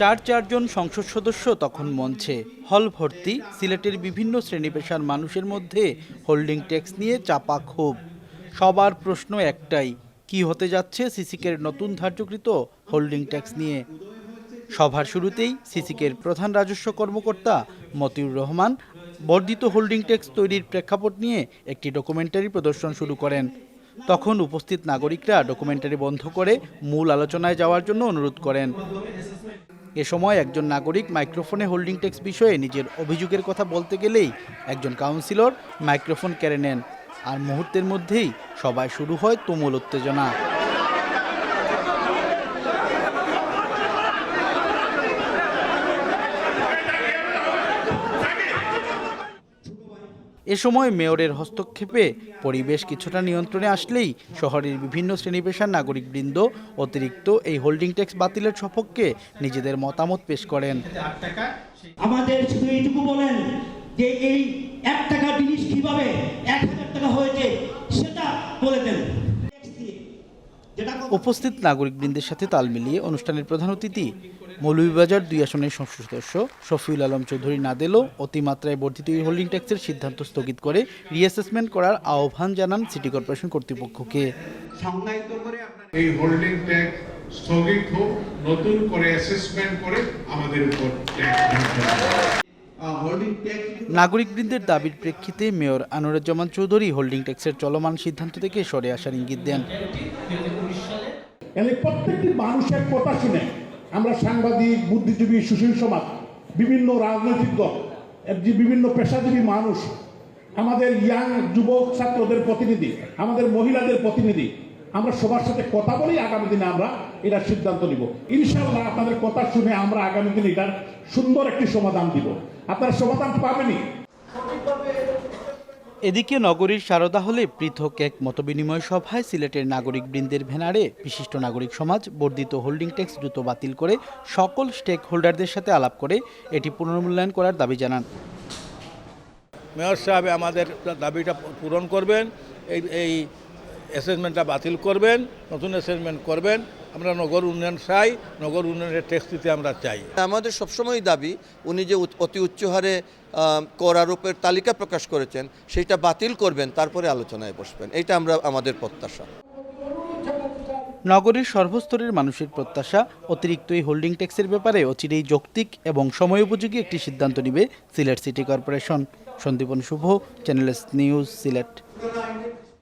চারজন সংসদ সদস্য তখন মঞ্চে, হল ভর্তি। সিলেটের বিভিন্ন শ্রেণী পেশার মানুষের মধ্যে হোল্ডিং ট্যাক্স নিয়ে চাপা ক্ষোভ। সবার প্রশ্ন একটাই, কি হতে যাচ্ছে সিসিকের নতুন ধার্যকৃত হোল্ডিং ট্যাক্স নিয়ে। সভার শুরুতেই সিসিকের প্রধান রাজস্ব কর্মকর্তা মতিউর রহমান বর্ধিত হোল্ডিং ট্যাক্স তৈরির প্রেক্ষাপট নিয়ে একটি ডকুমেন্টারি প্রদর্শন শুরু করেন। তখন উপস্থিত নাগরিকরা ডকুমেন্টারি বন্ধ করে মূল আলোচনায় যাওয়ার জন্য অনুরোধ করেন। এ সময় একজন নাগরিক মাইক্রোফোনে হোল্ডিং ট্যাক্স বিষয়ে নিজের অভিযোগের কথা বলতে গেলেই একজন কাউন্সিলর মাইক্রোফোন কেড়ে নেন, আর মুহূর্তের মধ্যেই সভায় শুরু হয় তুমুল উত্তেজনা। এ সময় মেয়রের হস্তক্ষেপে পরিবেশ কিছুটা নিয়ন্ত্রণে আসলেই শহরের বিভিন্ন শ্রেণী পেশার নাগরিকবৃন্দ অতিরিক্ত এই হোল্ডিং ট্যাক্স বাতিলের সপক্ষে নিজেদের মতামত পেশ করেন। আমাদের শুধু এইটুকু বলেন যে এই 1 টাকা জিনিস কিভাবে 1000 টাকা হয়েছে সেটা বলে দেন। উপস্থিত নাগরিকবৃন্দের সাথে তাল মিলিয়ে অনুষ্ঠানের প্রধান অতিথি মৌলভীবাজার 2 আসনের সংসদ সদস্য শফিউল আলম চৌধুরী নাদেলও অতিমাত্রায় বর্ধিত এই হোল্ডিং ট্যাক্সের সিদ্ধান্ত স্থগিত করে রিঅ্যাসেসমেন্ট করার আহ্বান জানান সিটি কর্পোরেশন কর্তৃপক্ষকে। এই হোল্ডিং ট্যাক্স স্থগিত হোক, নতুন করে অ্যাসেসমেন্ট করে আমাদের উপর নাগরিকবৃন্দের দাবির প্রেক্ষিতে মেয়র আনোয়ারুজ্জামান চৌধুরী হোল্ডিং ট্যাক্সের চলমান সিদ্ধান্ত থেকে সরে আসার ইঙ্গিত দেন। প্রত্যেকটি মানুষের কথা শুনে আমরা সাংবাদিক, বুদ্ধিজীবী, সুশীল সমাজ, বিভিন্ন রাজনৈতিক দল, বিভিন্ন পেশাজীবী মানুষ, আমাদের ইয়াং যুবক ছাত্রদের প্রতিনিধি, আমাদের মহিলাদের প্রতিনিধি, আমরা সবার সাথে কথা বলেই আগামী দিনে আমরা এটা সিদ্ধান্ত নিব। ইনশাআল্লাহ আপনাদের কথা শুনে আমরা আগামী দিনে এটার সুন্দর একটি সমাধান দিব। আপনারা সমাধান পাবেনই। এদিকে নগরীর সারদা হলে পৃথক এক মতবিনিময় সভায় সিলেটের নাগরিকবৃন্দের ব্যানারে বিশিষ্ট নাগরিক সমাজ বর্ধিত হোল্ডিং ট্যাক্স দ্রুত বাতিল করে সকল স্টেক হোল্ডারদের সাথে আলাপ করে এটি পুনর্মূল্যায়ন করার দাবি জানান। মেয়র সাহেব আমাদের দাবিটা পূরণ করবেন, এই অ্যাসেসমেন্টটা বাতিল করবেন, নতুন অ্যাসেসমেন্ট করবেন। আমরা নগর উন্নয়ন চাই, নগর উন্নয়নের ট্যাক্স দিতে আমরা চাই। আমাদের সবসময় দাবি, উনি যে অতি উচ্চ হারে কর আরোপের তালিকা প্রকাশ করেছেন সেইটা বাতিল করবেন, তারপরে আলোচনায় বসবেন। এইটা আমাদের প্রত্যাশা। নগরীর সর্বস্তরের মানুষের প্রত্যাশা, অতিরিক্ত এই হোল্ডিং ট্যাক্সের ব্যাপারে অচিরেই যৌক্তিক এবং সময়োপযোগী একটি সিদ্ধান্ত নেবে সিলেট সিটি কর্পোরেশন। সন্দীপন শুভ, চ্যানেল এস নিউজ, সিলেট।